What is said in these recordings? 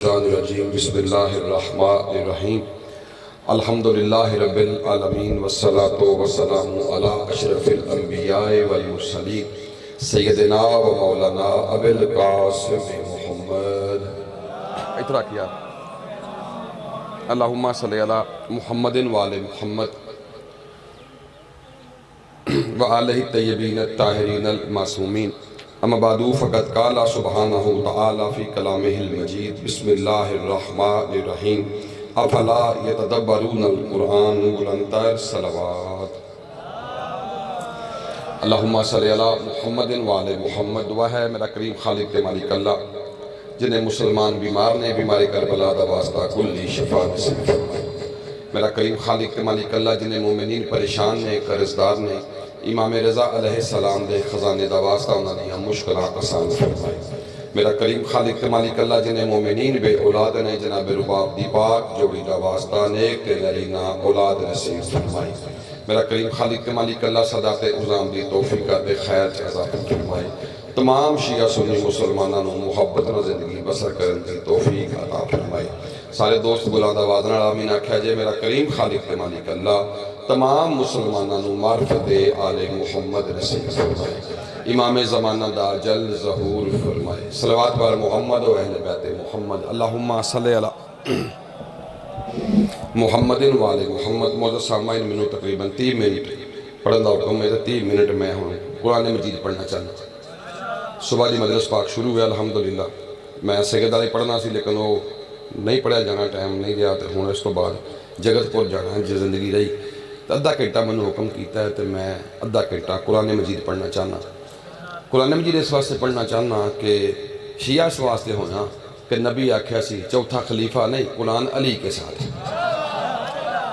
बिस्मिल्लाहिर्रहमानिर्रहीम अल्हम्दुलिल्लाहि रब्बिल आलमीन वस्सलातु वस्सलामु अला अशरफिल अंबियाए वल मुरसलीन सय्यदिना व मौलाना अबिल कासिम मुहम्मद। इतना किया अल्लाहुम्मा सल्लि अला मुहम्मदिन व आले मुहम्मद व आलिहि तय्यबीन ताहिरीन अल मासूमीन। अम्मा बादू फ़क़द क़ाला सुब्हानहु तआला फ़ी कलामिहिल मजीद बिस्मिल्लाहिर्रहमानिर्रहीम अफ़ला यतदब्बरूनल क़ुरआन बुलंदतर सलवात। अल्लाहुम्मा सल्लि अला मुहम्मदिन व आले मुहम्मद। दुआ है मेरा करीम खालिक ते मालिक अल्लाह जिन्हें मुसलमान बीमार ने बीमारी करबला दा वास्ता कुल्ली शिफा नसीब फरमाए। मेरा करीम खालिक ते मालिक अल्लाह जिन्हें मोमिनीन परेशान ने कर्जदार ने इमाम रज़ा अलैहिस्सलाम दे खजाने दा वास्ता उन्होंने मुश्किलात आसान फरमाए। मेरा करीम खालिक ते मालिक अल्लाह जिन्हें मोमिनीन बे औलाद ने जनाब रुबाब दी पाक जोड़ी दा वास्ता नेक ते नरीना औलाद नसीब फरमाए। मेरा करीम खालिक ते मालिक अल्लाह सदा ते उज़ाम दी तौफीक दे खैर च अज़ा फरमाए। तमाम शिया सुन्नी मुसलमानों को मुहब्बत न जिंदगी बसर करने की तौफीक अता फरमाए। सारे दोस्त बुलंद आवाज़ नाल आमीन आख्या जे। मेरा करीम खालिक ते मालिक अल्लाह तमाम मुसलमानों को मार्फत आले मुहम्मद नसीब फरमाए। इमाम ज़माना दा जल ज़हूर फरमाए। सलवात वाल मुहम्मद व अहले बैत मुहम्मद। अल्लाहुम्मा सल्लि अला मुहम्मदिन व आले मुहम्मद। मौजूद सामाइन मैनू तकरीबन 30 मिनट पढ़ने का हुक्म है। 30 मिनट मैं हूँ कुरान मजीद पढ़ना चाहना। सुबह की मजलिस पाक शुरू हुआ अल्हम्दुलिल्लाह। मैं सैयदारी पढ़ना सी लेकिन वो नहीं पढ़िया जाना, टाइम नहीं रहा। तो हूँ इस तो बाद जगतपुर जाना जो जिंदगी रही तो अद्धा घंटा मैंने हुक्म किया है तो मैं अद्धा घंटा कुरान मजीद पढ़ना चाहना। कुरान मजीद इस वास्ते पढ़ना चाहना कि शिया इस वास्ते होना कि नबी आख्या सी चौथा खलीफा नहीं कुरान अली के साथ।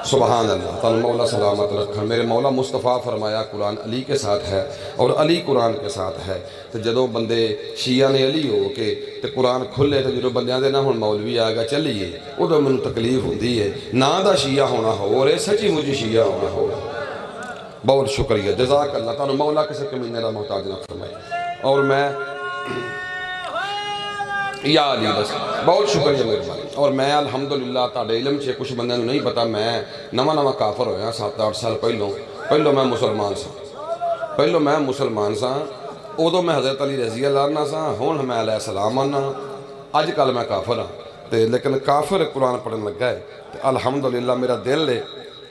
सुबहान अल्लाह ताला मौला सलामत रखा। मेरे मौला मुस्तफ़ा फरमाया कुरान अली के साथ है और अली कुरान के साथ है। तो जो बंदे शिया ने अली हो के तो कुरान खुले तो जो बंद ना हम मौलवी आ गया चलीए उदों मैनू तकलीफ होती है। ना दा शिया होना हो और सची मुझी शिया होना हो। बहुत शुक्रिया जज़ाक अल्लाह ताला मौला किसी कमीने का मोहताज ना फरमाए। और मैं या अली बस बहुत शुक्रिया मेहरबानी। और मैं अल्हम्दुलिल्लाह ताड़े इलम से कुछ बंदे नहीं पता मैं नवा काफर होया 7-8 साल पहलों मैं मुसलमान सा। पहलों मैं मुसलमान सा उदों मैं हज़रत अली रज़ी अल्लाह अन्हु सा। हुण मैं अलैहि सलाम आना। अजकल मैं काफर हाँ तो लेकिन काफर कुरान पढ़न लगा है तो अल्हम्दुलिल्लाह मेरा दिल है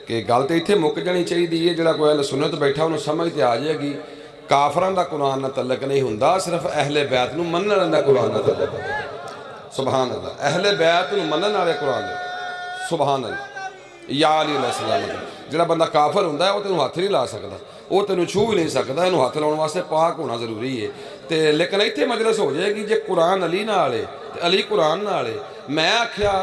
कि गल तो इत्थे मुक जानी चाहिए। जो कोई अहले सुन्नत बैठा उन्होंने समझ तो आ जाएगी काफरां दा कुरान नाल तल्लक नहीं हुंदा, सिर्फ अहले बैत नूं मनण वाले कुरान नाल तल्लक है। सुभान अल्लाह। अहले बैत नूं मनण वाले कुरान है। सुभान अल्लाह। या अली अलैहिस्सलाम जिहड़ा बंदा काफर हुंदा है वो तेनों हथ नहीं ला सकदा, वो तेनों छू भी नहीं सकदा। इहनूं हथ लाउण वास्ते पाक होना जरूरी है। तो लेकिन इत्थे मजलिस हो जाएगी जे कुरान अली नाल है ते अली कुरान नाल है। मैं आख्या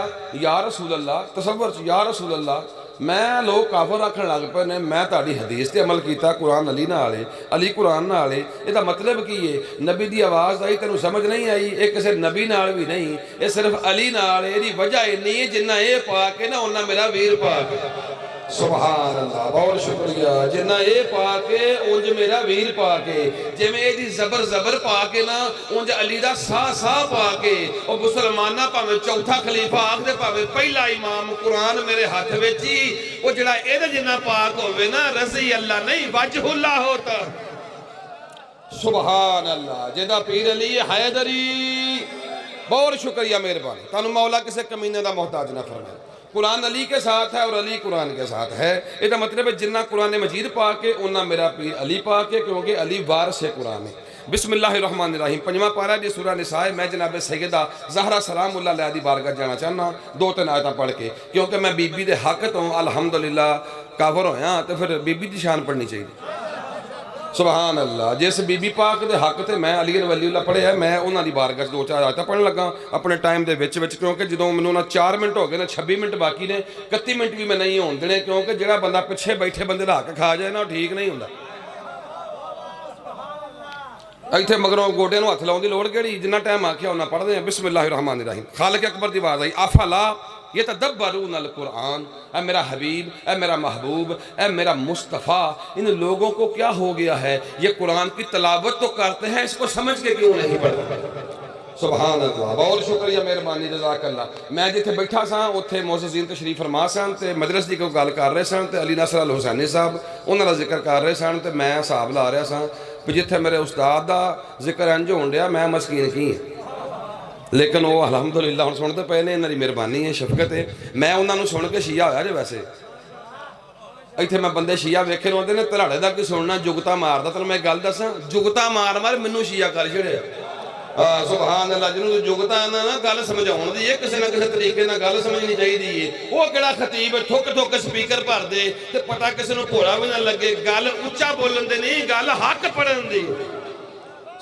या रसूल अल्लाह तसव्वुर च या रसूल अल्लाह मैं लोग काफर आखण लग पे ने मैं ताड़ी हदीस ते अमल किया कुरान अली नाल है अली कुरान नाल है। इसका मतलब की है नबी की आवाज़ आई तेनों समझ नहीं आई ये किसी नबी नाल भी नहीं ये सिर्फ अली नाल है। इसकी वजह इन्नी है जिन्ना ये पा के ना उन्ना मेरा वीर पा के। सुभान अल्लाह बहुत शुक्रिया। जिन्ना ये पा के उंज मेरा वीर पा के जिमें यदी जबर जबर पा के ना उंज अली दा साह साह पा के। और मुसलमाना भावें चौथा खलीफा आखदे भावें पहला इमाम कुरान मेरे हाथ विच ही वो जिहड़ा इहदे जिन्ना पाक होवे ना रज़ी अल्लाह नहीं वजहुल्लाह होता। सुभान अल्लाह। जिहदा पीर अली हैदरी बहुत शुक्रिया मेहरबानी। तुहानू मौला किसी कमीने का मोहताज ना फरमाए। कुरान अली के साथ है और अली कुरान के साथ है। इसका मतलब है जिन्ना कुरान मजीद पा के उन्ना मेरा पीर अली पा के क्योंकि अली वारिस है कुरान है। बिस्मिल्लाहिर्रहमानिर्रहीम। 5वां पारा दी सूरह निसा है। मैं जनाब सैयदा ज़हरा सलामुल्लाह अलैहा दी बारगाह जाना चाहना 2-3 आयतां पढ़ के क्योंकि मैं बीबी दे हक तो अल्हम्दुलिल्लाह काफर होया तो फिर बीबी की शान पढ़नी चाहिए। सुभान अल्लाह। जिस बीबी पाक के हक से मैं अली वलीउल्लाह पढ़िया मैं उन्होंने बारगाह 2-4 आयतां पढ़न लगा अपने टाइम के क्योंकि जो मैंने ना 4 मिनट हो गए ना 26 मिनट बाकी ने 31 मिनट भी मैं नहीं होने देने क्योंकि जो बंदा पिछे बैठे बंदे का हक खा जाए ना ठीक नहीं होंदा। इत्थे मगरों गोडे हथ लाने की लोड़ केड़ी जिन्ना टाइम आख्या उन्ना पढ़ते हैं। बिस्मिल्लाहिर्रहमानिर्रहीम। खालिक अकबर की आवाज़ आई अफला ये तदब्बरूनल कुरान। ऐ मेरा हबीब ऐ मेरा महबूब ऐ मेरा मुस्तफ़ा इन लोगों को क्या हो गया है ये कुरान की तलावत तो करते हैं इसको समझ के क्यों नहीं पढ़ते। ਸੁਭਾਨ ਅੱਲਾਹ, ਬਹੁਤ ਸ਼ੁਕਰੀਆ, ਮਿਹਰਬਾਨੀ, ਜਜ਼ਾਕ ਅੱਲਾਹ। ਮੈਂ ਜਿੱਥੇ ਬੈਠਾ ਸਾਂ ਉੱਥੇ ਮੌਜ਼ਜ਼ੀਨ ਤਸ਼ਰੀਫ ਫਰਮਾ ਸਨ ਤੇ ਮਜਲਿਸ ਦੀ ਕੋਈ ਗੱਲ ਕਰ ਰਹੇ ਸਨ ਤੇ ਅਲੀ ਨਸਰ ਅਲ ਹੁਸੈਨੀ ਸਾਹਿਬ ਉਹਨਾਂ ਦਾ ਜ਼ਿਕਰ ਕਰ ਰਹੇ ਸਨ ਤੇ ਮੈਂ ਹਿਸਾਬ ਲਾ ਰਿਹਾ ਸਾਂ ਵੀ ਜਿੱਥੇ ਮੇਰੇ ਉਸਤਾਦ ਦਾ ਜ਼ਿਕਰ ਇੰਝ ਹੋਣ ਡਿਆ ਮੈਂ ਮਸਕੀਨ ਕੀ ਹਾਂ। ਲੇਕਿਨ ਉਹ ਅਲਹਮਦੁਲਿਲਾ ਹੁਣ ਸੁਣਦੇ ਪਏ ਨੇ, ਇਹਨਾਂ ਦੀ ਮਿਹਰਬਾਨੀ ਹੈ, ਸ਼ਫਕਤ ਹੈ। ਮੈਂ ਉਹਨਾਂ ਨੂੰ ਸੁਣ ਕੇ ਸ਼ੀਆ ਹੋਇਆ ਜੇ। ਵੈਸੇ ਇੱਥੇ ਮੈਂ ਬੰਦੇ ਸ਼ੀਆ ਵੇਖੇ ਨੂੰ ਆਉਂਦੇ ਨੇ ਧੜਾੜੇ ਦਾ ਕੀ ਸੁਣਨਾ, ਜੁਗਤਾ ਮਾਰਦਾ। ਤੈਨੂੰ ਮੈਂ ਗੱਲ ਦੱਸਾਂ, ਜੁਗਤਾ ਮਾਰ ਮਾਰ ਮੈਨੂੰ ਸ਼ੀਆ ਕਰ ਛੜਿਆ। ਸੁਭਾਨ ਅੱਲਾਹ, ਜਿਹਨੂੰ ਜੁਗਤਾ ਨਾ ਗੱਲ ਸਮਝਾਉਣ ਦੀ ਹੈ, ਕਿਸੇ ਨਾ ਕਿਸੇ ਤਰੀਕੇ ਨਾਲ ਗੱਲ ਸਮਝਣੀ ਚਾਹੀਦੀ ਹੈ। ਉਹ ਕਿਹੜਾ ਖਤੀਬ ਠੁੱਕ ਠੁੱਕ ਸਪੀਕਰ ਭਰਦੇ ਤੇ ਪਤਾ ਕਿਸੇ ਨੂੰ ਭੋਰਾ ਵੀ ਨਾ ਲੱਗੇ। ਗੱਲ ਉੱਚਾ ਬੋਲਣ ਦੀ ਨਹੀਂ, ਗੱਲ ਹੱਕ ਪੜਨ ਦੀ।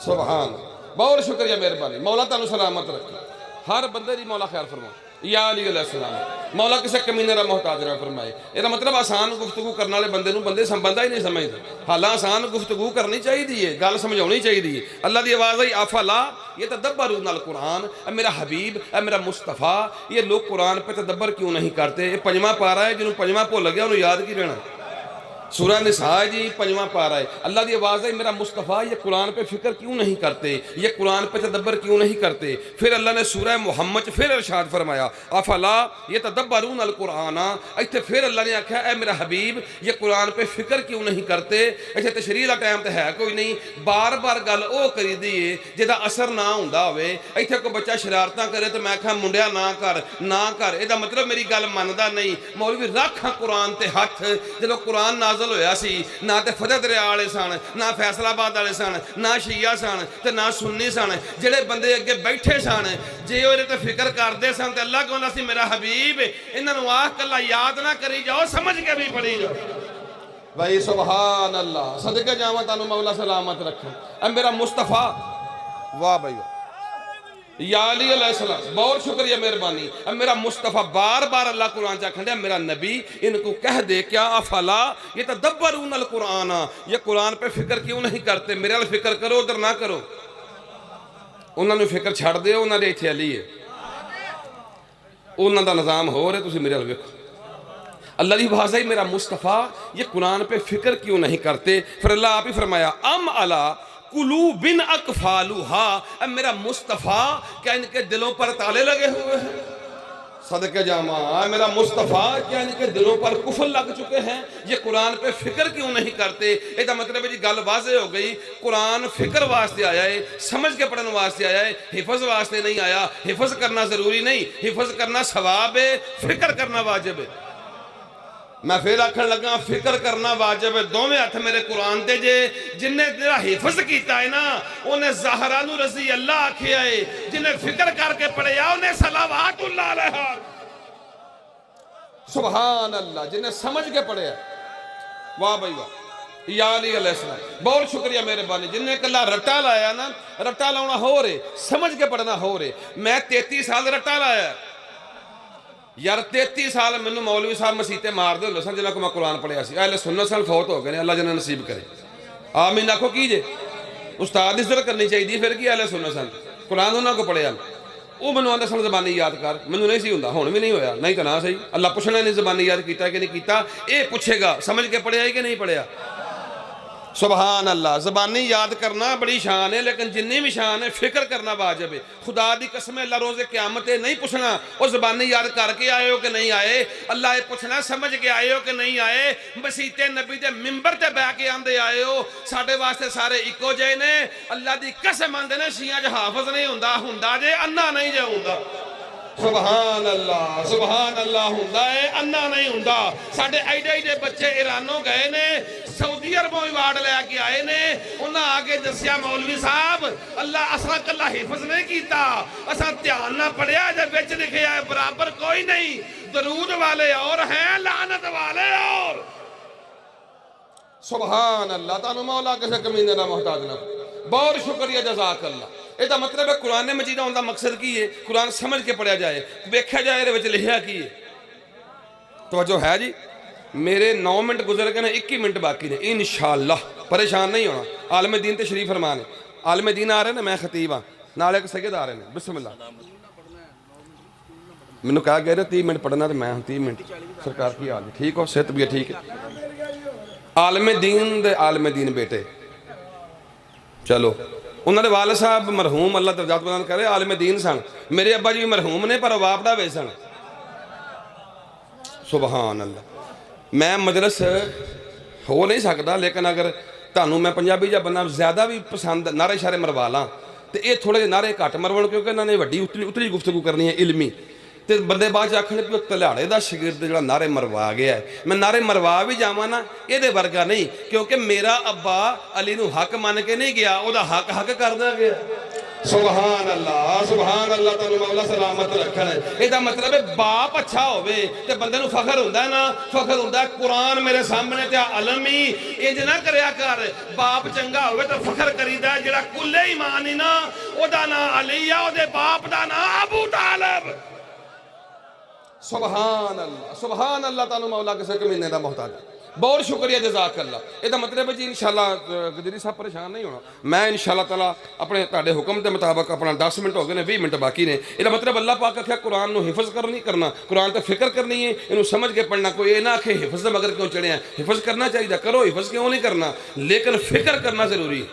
ਸੁਭਾਨ, ਬਹੁਤ ਸ਼ੁਕਰੀਆ, ਮਿਹਰਬਾਨੀ। ਮੌਲਾ ਤੁਹਾਨੂੰ ਸਲਾਮਤ ਰੱਖੇ, ਹਰ ਬੰਦੇ ਦੀ ਮੌਲਾ ਖੈਰ ਫਰਮਾਏ। या अली अलैहिस्सलाम, मौला किसी कमीने का मोहताज ना फरमाए। ਇਹਦਾ मतलब आसान गुफ्तगू करने वाले बंदे बंदे बंदा ही नहीं समझते। हालां आसान गुफ्तगू करनी चाहिए, गल समझानी चाहिए। अल्लाह की आवाज़ आई अफला ये तदब्बरून अल कुरान, मेरा हबीब, मेरा मुस्तफ़ा, ये लोग कुरान पे तदब्बर क्यों नहीं करते। ये पंजवां पारा है, जिन्होंने पंजवां भुल गया उन्होंने याद की रहना। सूरह निसा जी पंजवां पारा है। अल्लाह की आवाज़ है मेरा मुस्तफ़ा, ये कुरान पे फिक्र क्यों नहीं करते, ये कुरान पे तदब्बर क्यों नहीं करते। फिर अल्लाह ने सूरह मुहम्मद फिर इरशाद फरमाया अफला ये तदब्बरून अल कुरान। इत्थे फिर अल्लाह ने आख्या ऐ मेरा हबीब ये कुरान पे फिक्र क्यों नहीं करते। इत्थे तशरीह का टाइम तो है कोई नहीं, बार बार गल वो करी दी है जिहदा असर ना हुंदा होवे। इत्थे कोई बच्चा शरारतां करे तो मैं आख्या मुंडिया ना कर ना कर, इहदा मतलब मेरी गल मनदा नहीं। मौलवी रख कुरान ते हथ। जदों कुरान नाज़िल होया सी ना ते फतेह दरिया वाले सन, ना फैसलाबाद वाले सन, ना शिया सन ते ना सुन्नी सन। जेड़े बंदे अगे बैठे सन जे ओहदे ते फिक्र करदे सन ते अल्लाह कहंदा सी मेरा हबीब इन्हां नूं आख कल्ला याद ना करी जाओ, समझ के भी पढ़ी जाओ। भाई सुभान अल्लाह, सदके जावां तानू मौला सलामत रखे। ऐ मेरा मुस्तफ़ा, वाह भाई वाह, या अली अलैहिस्सलाम, बहुत शुक्रिया, मेहरबानी। अब मेरा मुस्तफ़ा बार बार अल्लाह कुरान च आखंडा मेरा नबी इनको कह दे क्या अफला ये तदब्बरून अल कुरान, ये कुरान पे फिक्र क्यों नहीं करते। मेरे वाल फिक्र करो, उधर ना करो। उन्होंने फिक्र छड़ दो, उन्होंने इत्थे अली है, उन्होंने का निज़ाम हो रहा, तुसीं मेरे वाल वेखो। अल्लाह की भाषा ही मेरा मुस्तफ़ा ये कुरान पे फिक्र क्यों नहीं करते। फिर अल्लाह आप ही फरमाया अम अला कुलू बिन अकफालुहा, अब मेरा मुस्तफ़ा क्या इनके दिलों पर ताले लगे हुए हैं। सदके जामा, मेरा मुस्तफ़ा क्या इनके दिलों पर कुफर लग चुके हैं, ये कुरान पे फिक्र क्यों नहीं करते। इसका मतलब है जी गल वाज़े हो गई, कुरान फिक्र वास्ते आया है, समझ के पढ़ने वास्ते आया है, हिफज वास्ते नहीं आया। हिफज करना ज़रूरी नहीं, हिफज करना सवाब है, फिक्र करना वाजिब है। मैं फिर आखन लगा फिक्र करना वाजिब है। दोवें हथ मेरे कुरान ते जे, जिन्हें तेरा हिफज किया है ना उन्हें ज़हरा नू रज़ी अल्लाह आखिया है, जिन्हें फिक्र करके पढ़िया उन्हें सलावातुल्लाह अलैहा। सुभान अल्लाह, जिन्हें समझ के पढ़िया, वाह भाई वाह, या अली अलैहिस्सलाम, बहुत शुक्रिया, मेहरबानी। जिन्हें कला रट्टा लाया ना, रट्टा लाना हो रहे, समझ के पढ़ना हो रहे। मैं 33 साल रट्टा लाया यार, 33 साल मैंने मौलवी साहब मसीते मारते होंगे सन जिन्होंने को मैं कुरान पढ़िया सी। अहले सुन्नत सन फौत हो गए, अल्लाह जिन्हें नसीब करे। आमीन आखो की जे उस्ताद की इज्जत करनी चाहिए। फिर की अहले सुन्नत सन कुरान उन्होंने को पढ़िया, वो मैंने आंदा सन ज़बानी याद कर, मैंने नहीं सी हुंदा, हुण भी नहीं होया, नहीं तो ना सही। अल्लाह पुछना नहीं ज़बानी याद किया कि नहीं किया, ये पूछेगा समझ के पढ़िया कि नहीं पढ़िया। सुभान अल्लाह, ज़बानी याद करना बड़ी शान है, लेकिन जिन्नी भी शान है फिक्र करना वाजिब है। खुदा दी कसम अल्लाह रोज़े क़यामत नहीं पूछना वो ज़बानी याद करके आए हो कि नहीं आए। अल्लाह ये पूछना समझ के आए हो कि नहीं आए। मसीते नबी के मिंबर ते बह के आंदे आए हो, साडे वास्ते सारे इको जे ने। अल्लाह दी कसम आंदे ने शिया च हाफिज नहीं हुंदा, हुंदा जे अन्ना नहीं जे हुंदा। सुभान अल्लाह, हुंदा है अन्ना नहीं हुंदा। साडे एडे एडे बच्चे ईरानों गए ने, सऊदी अरबों अवार्ड लैके आए ने। उन्हें आके दसिया मौलवी साहब अल्लाह असा कला हिफज नहीं किया, असा ध्यान ना पढ़िया, जब बिच लिखे है बराबर कोई नहीं। दरूद वाले और हैं, लानत वाले और। सुभान अल्लाह, तानू मौला किसी कमीने का मोहताज ना। बहुत शुक्रिया, जज़ाक अल्लाह। ਇਹਦਾ मतलब है कुरान मजीद आने का मकसद की है, कुरान समझ के पढ़िया जाए, वेख्या जाए ये लिखा की है। तवज्जो है जी। मेरे 9 मिनट गुजर गए ने, 21 मिनट बाकी ने इंशाअल्लाह। परेशान नहीं होना। आलम दीन ते शरीफ फरमान है, आलम दीन आ रहे ने, मैं खतीब हाँ, नाल एक सैयद आ रहे हैं। बिस्मिल्लाह। मैनू कहा गया 30 मिनट पढ़ना तो मैं 30 मिनट। सरकार की हाल है, ठीक हो, सेहत भी है ठीक है। आलम दीन दे आलम दीन बेटे चलो उन्होंने वाल साहब मरहूम अल्लाह दरजात बुलंद करे आलिम दीन सन। मेरे अब्बा जी भी मरहूम ने पर वापड़ा वे सन। सुबहान अल्लाह। मैं मजलिस हो नहीं सकता लेकिन अगर तुहानू मैं पंजाबी जा बंदा ज़्यादा भी पसंद नारे शारे मरवा ला तो ये थोड़े जे नारे घट मरवन क्योंकि इन्होंने वड्डी उतली उतली गुफ्तगू करनी है इलमी। तो बंदे बाद आखन भी तलाड़े का शगिर्द जो नारे मरवा गया है मैं नारे मरवा भी जावा ना ये वर्गा नहीं क्योंकि मेरा अब्बा अली नू हक मन के नहीं गया वह हक हक करदा गया। सुबहान अल्लाह तुहानू मौला सलामत रखन। इसका मतलब है बाप अच्छा होवे ते बंदे नू फखर हुंदा ना फखर हुंदा कुरान मेरे सामने ते अलम ही इंज ना करया कर। बाप चंगा होवे तो फखर करीदा जिहड़ा कुल्ले ईमान ही ना ओदा ना अली आ ओदे बाप दा ना अबू तालिब। सुबहान अल्लाह तुहानू मौला किसी कमीने का मोहताज। बहुत शुक्रिया जज़ाक अल्लाह। इसका मतलब है जी इंशाअल्लाह गदीरी साहब परेशान नहीं होना। मैं इंशाअल्लाह ताला अपने तुहाडे हुक्म के मुताबिक अपना 10 मिनट हो गए ने 20 मिनट बाकी ने। इसका मतलब अल्लाह पाक आख्या कुरान नू हिफज करनी करना कुरान तो फिक्र करनी है इनू समझ के पढ़ना। कोई ये ना आखे हिफज मगर क्यों चढ़िया हिफज करना चाहिए करो हिफज क्यों नहीं करना लेकिन फिक्र करना जरूरी है।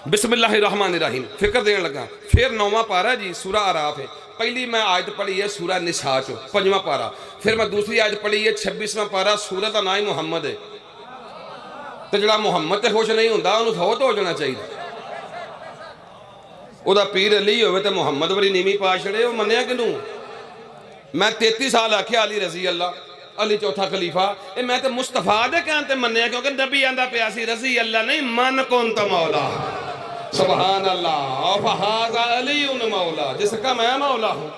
बिस्मिल्लाहिर्रहमानिर्रहीम फिक्र देने लगा। फिर 9वां पारा जी सूरा आराफ है। पहली मैं आयत पढ़ी है सूरा निसा चो 5वां पारा। फिर मैं दूसरी आयत पढ़ी है 26वां पारा सूरत का नाम ही मुहम्मद है। तो जो मुहम्मद से खुश नहीं होंदा उन्होंने फौत हो जाना चाहिए। वह पीर अली हो तो मुहम्मद वरी नीवी पा छड़े वो मनिया किनू। मैं 33 साल आख्या अली रजी अल्लाह अली चौथा खलीफा ये मैं तो मुस्तफा दे कहने ते मनिया क्योंकि नबी आंदा पिया सी रजी अल्लाह नहीं मन कौन तो मौला। सुबहान अल्लाह फहाज़ा अली उन मौला जिसका मैं मौला हूँ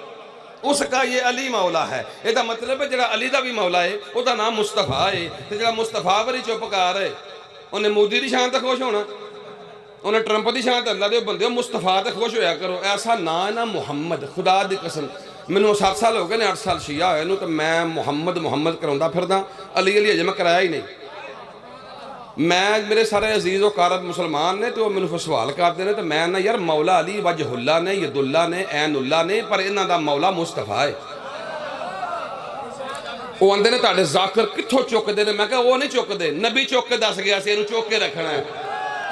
उसका ये अली मौला है। इसका मतलब है जो अली का भी मौला है वह नाम मुस्तफा है। तो जो मुस्तफा वरी चुपकार है उन्हें मोदी की शान तो खुश होना उन्हें ट्रंप की शान तो अल्लाह दे बंदे मुस्तफा तो खुश होया करो। ऐसा ना है ना मुहम्मद खुदा दी कसम मैनू 7 साल हो गए ने 8 साल शिया होए तो मैं मुहम्मद कराउंदा फिरदा अली अली अजे मैं कराया ही नहीं। मैं मेरे सारे अजीज़ व कारब मुसलमान ने तो मैंने फिर सवाल करते हैं तो मैं ना यार मौला अली वजहुल्ला ने यदुल्ला ने ऐनुल्ला ने पर इन्हों का मौला मुस्तफा है। वो आंदे ने तुहाडे ज़ाकिर कित्थों चुकते हैं मैं कहा वो नहीं चुकते नबी चुक के दस गया इन्हू चुक के रखना है।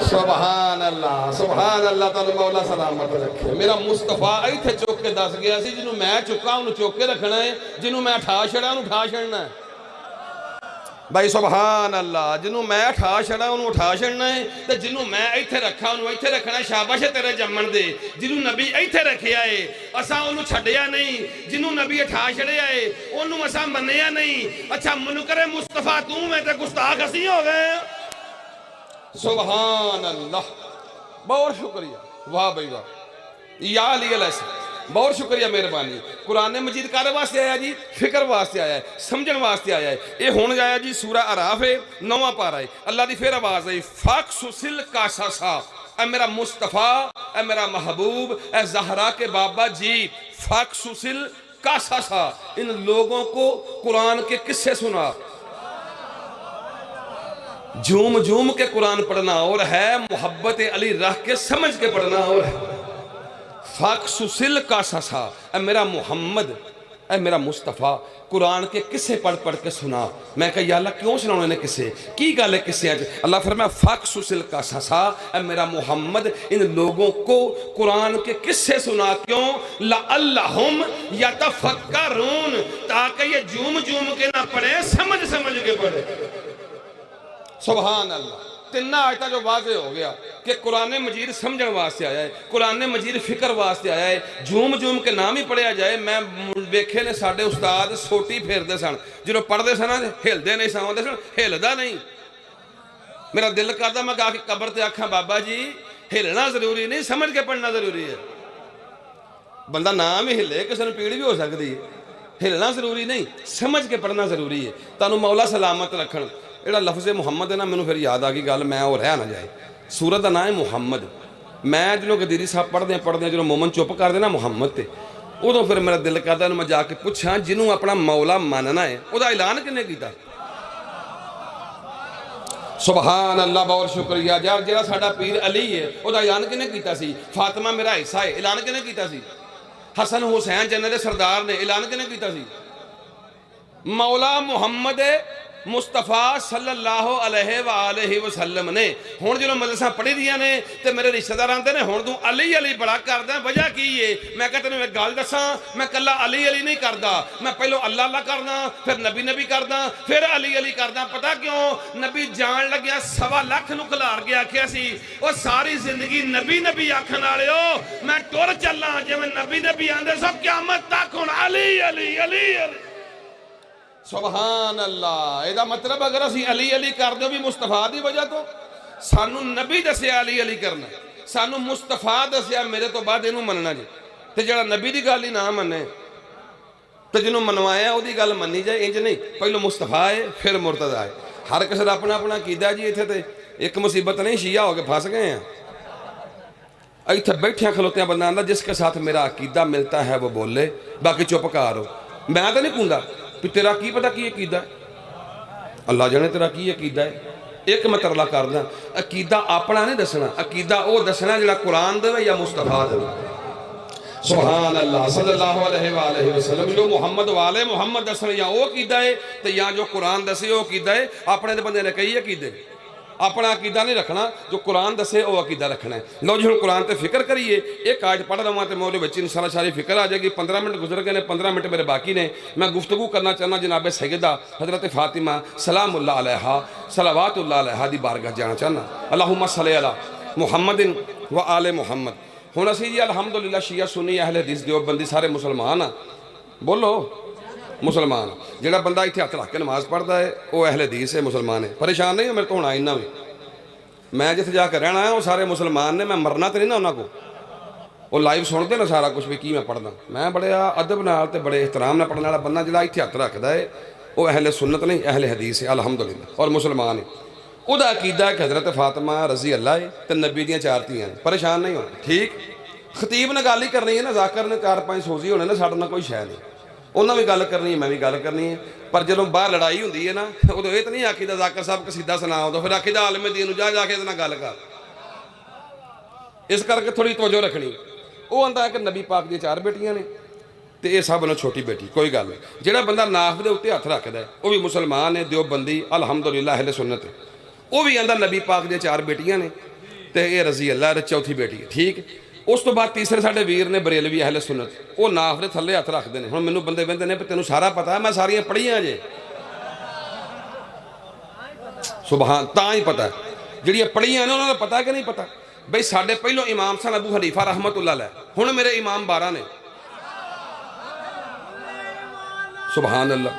सुबहान अल्लाह तुहानू मौला सलामत रखे। मेरा मुस्तफा इत्थे चुक के दस गया जिन्होंने मैं चुका उन्होंने चुक के रखना है जिन्होंने मैं उठा छड़ा उन्होंने उठा छड़ना है भाई। सुबहान अल्लाह जिन्होंने मैं उठा छड़ा उन्होंने उठा छड़ना है तो जिन्होंने मैं इत्थे रखा उन्होंने इत्थे रखना है। शाबाश है तेरे जम्मन दे जिन्होंने नबी इत्थे रखिया है असा उन्होंने छड्डिया नहीं जिन्होंने नबी उठा छड़िया है उन्होंने असा मन्निया नहीं। अच्छा मुनकरे मुस्तफा तू मैं तो गुस्ताख असी हो गए। सुबहान अल्लाह बहुत शुक्रिया वाह भाई वाह या अली अलैहि बहुत शुक्रिया मेहरबानी। कुरान मजीद कारे वास्ते आया जी फिक्र वास्ते आया है समझण वास्ते आया है। ये हुण आया जी सूरा आराफ है 9वां पारा है। अल्लाह की फिर आवाज़ आई फ़ाक़सुसिल क़ाससा ऐ मेरा मुस्तफ़ा ऐ मेरा महबूब ऐ ज़हरा के बाबा जी फ़ाक़सुसिल क़ाससा इन लोगों को कुरान के किस्से सुना। झूम झूम के कुरान पढ़ना और है मोहब्बत अली रख के समझ के पढ़ना और है। फ़ाक़सुसिल क़ाससा ऐ मेरा मोहम्मद ऐ मेरा मुस्तफ़ा कुरान के किस्से पढ़ पढ़ के सुना। मैं कहा या अल्लाह क्यों सुनाने ने किस्से की गल है किस्से अल्लाह फरमाया फ़ाक़सुसिल क़ाससा ऐ मेरा मोहम्मद इन लोगों को कुरान के किस्से सुना क्यों लअल्लहुम यतफ़क्करून ताकि ये झूम झूम के ना पढ़े समझ समझ के पढ़े। सुबहान अल्लाह। 3 आयता जो वाजे हो गया कि कुरान मजीद समझण वास्ते आया है कुरान मजीद फिक्र वास्ते आया है झूम झूम के नाम ही पढ़िया जाए। मैं वेखे ने साडे उस्ताद सोटी फेरते सन जो पढ़ते सन हिलते नहीं सौंदे सन हिलदा नहीं। मेरा दिल करता मैं आके कबर ते आखा बाबा जी हिलना जरूरी नहीं समझ के पढ़ना जरूरी है। बंदा नाम ही हिले किसी पीड़ भी हो सकती है हिलना जरूरी नहीं समझ के पढ़ना जरूरी है। तुहानू मौला सलामत रखन। ਜਿਹੜਾ लफ्ज़ मुहम्मद है ना मैनू फिर याद आ गई गल मैं वो रह ना जाए। सूरत का नाम है मुहम्मद। मैं जो गदीरी साहब पढ़दे जो मोमन चुप कर देना मुहम्मद ते उदों फिर मेरा दिल करता मैं जाके पूछा जिन्हों अपना मौला मानना है वह ऐलान किन्ने कीता। सुबहान अल्लाह बहुत शुक्रिया यार जो साडा पीर अली है वह ऐलान किन्ने कीता सी। फातिमा मेरा हिस्सा है ऐलान किन्ने कीता सी। हसन हुसैन जन्नत दे सरदार ने ऐलान किन्ने कीता सी। मौला मुहम्मद मुस्तफा सल्लल्लाहु अलैहि वसल्लम ने। हुण जो मजलिसां पढ़ी दियां ने ते मेरे रिश्तेदार आंदे ने हुण तूं अली अली बड़ा करदा, वजह की है? मैं कहा तैनूं एक गल दसां, मैं कल्ला अली अली नहीं करदा, मैं पहलों अल्लाह अल्लाह करदा, फिर नबी नबी करदा, फिर अली अली करदा। पता क्यों? नबी जान लग्या 1.25 लाख नूं खिलार के आखिया सी ओ सारी जिंदगी नबी नबी आखण वालिओ मैं टुर चलां जिवें नबी नबी आंदे सो क़यामत तक हुण अली अली अली अली। सुभान अल्लाह। ਇਹਦਾ मतलब अगर ਅਸੀਂ अली अली ਕਰਦੇ ਵੀ मुस्तफा ਦੀ वजह ਤੋਂ, ਸਾਨੂੰ नबी दसिया अली अली करना, ਸਾਨੂੰ मुस्तफा दसिया मेरे तो बाद ਇਹਨੂੰ ਮੰਨਣਾ जी। ਤੇ ਜਿਹੜਾ नबी ਦੀ ਗੱਲ ਹੀ ਨਾ ਮੰਨੇ ਤੇ ਜਿਹਨੂੰ ਮਨਵਾਇਆ ਉਹਦੀ ਗੱਲ ਮੰਨੀ ਜਾਏ, ਇੰਜ ਨਹੀਂ। ਪਹਿਲਾਂ मुस्तफा है फिर मुर्तज़ा है। हर किसी का अपना अपना कीदा जी। इत्थे ते एक मुसीबत नहीं, शिया हो के फस गए हैं। इत्थे बैठिया खलोत्या बंदा आंदा जिसके साथ मेरा अकीदा मिलता है वो बोले, बाकी चुप कर हो। मैं तो नहीं पूछता भी तेरा की पता की अकीदा है, अल्लाह जाने तेरा की अकीदा है। एक मैं तरला करदा, अकीदा अपना नहीं दसना, अकीदा वो दसना जिहड़ा कुरान देवे या मुस्तफा देवे। सुभान अल्लाह। सल्लल्लाहु अलैहि वसल्लम जो मुहम्मद वाले मुहम्मद दसन या वो अकीदा है तो या जो कुरान दसे वो अकीदा है। अपने तो बंदे ने कई अकीदे, अपना अकीदा नहीं रखना, जो कुरान दसे वो अकीदा रखना है। लो जी हम कुरान ते फिक्र करिए। एक आज पढ़ लवां तो मैं वो इंशाअल्लाह सारी फिक्र आ जाएगी। 15 मिनट गुजर गए ने, 15 मिनट मेरे बाकी ने। मैं गुफ्तगू करना चाहना जनाब सैयदा हज़रत फ़ातिमा सलामुल्लाह अलैहा सलावातुल्लाह अलैहा दी बारगाह जाना चाहना। अल्लाहुम्मा सल्ली अला मुहम्मदिन व आले मुहम्मद। हुण असीं जी अलहमदुलिल्लाह शिया सुन्नी अहले हदीस देवबंदी सारे मुसलमान आ। बोलो मुसलमान। जिहड़ा बंदा इत्थे हत्थ रख के नमाज पढ़ता है वो अहले हदीस है, मुसलमान है। परेशान नहीं हो मेरे तो होना इन्ना भी। मैं जिथे जाकर रहना है वो सारे मुसलमान ने, मैं मरना तो नहीं ना उन्होंने को। वो लाइव सुनते ना सारा कुछ भी की मैं पढ़दा। मैं बड़े अदब नाल ते बड़े एहतराम नाल पढ़ने वाला बंदा जिहड़ा इत्थे हत्थ रखदा है वो अहले सुन्नत नहीं, अहले हदीस है अलहमदुलिल्लाह, और मुसलमान है। ਉਹਦਾ अकीदा है कि हज़रत फातिमा रजी अल्लाह है तो नबी ਦੀਆਂ 4 ਧੀਆਂ ਨੇ। परेशान नहीं होना, ठीक। खतीब ने गल ही करनी है ना, जाकर ने 4-5 सोजी होने ना, साडे नाल कोई शै नहीं। उन्हें भी गल करनी है, मैं भी गल करनी है। पर जो बाहर लड़ाई होंदी है ना उदों ये तो नहीं आखीदा जाकर साहब कसीदा सुनाओ, तो फिर आखीदा आलम दीन जा जाके इहदे नाल गल कर। इस करके थोड़ी तवज्जो रखनी। वो आंदा है कि नबी पाक दी 4 बेटियां ने तो ये सब नालों छोटी बेटी। कोई गल नहीं। जिहड़ा बंदा नाफ दे उत्ते हत्थ रखदा है वो भी मुसलमान है, देवबंदी अलहमदुलिल्लाह अहले सुन्नत है। वो भी आंदा नबी पाक दी 4 बेटियां ने तो ये रजी अल्लाह चौथी बेटी है, ठीक। उस तो बाद तीसरे साडे वीर ने बरेलवी अहले सुन्नत, वो नाफ दे थल्ले हत्थ रखते हैं। हुण मैनूं बंदे कहंदे ने भी तैनूं सारा पता है, मैं सारियां पढ़ियां जे। सुभान, तां ही पता है जिहड़ियां पढ़ियां ने उन्हां दा पता कि नहीं पता। बई साडे पहलों इमाम सन अबू हनीफा रहमतुल्लाह अलैह, हुण मेरे इमाम 12 ने। सुभान अल्लाह।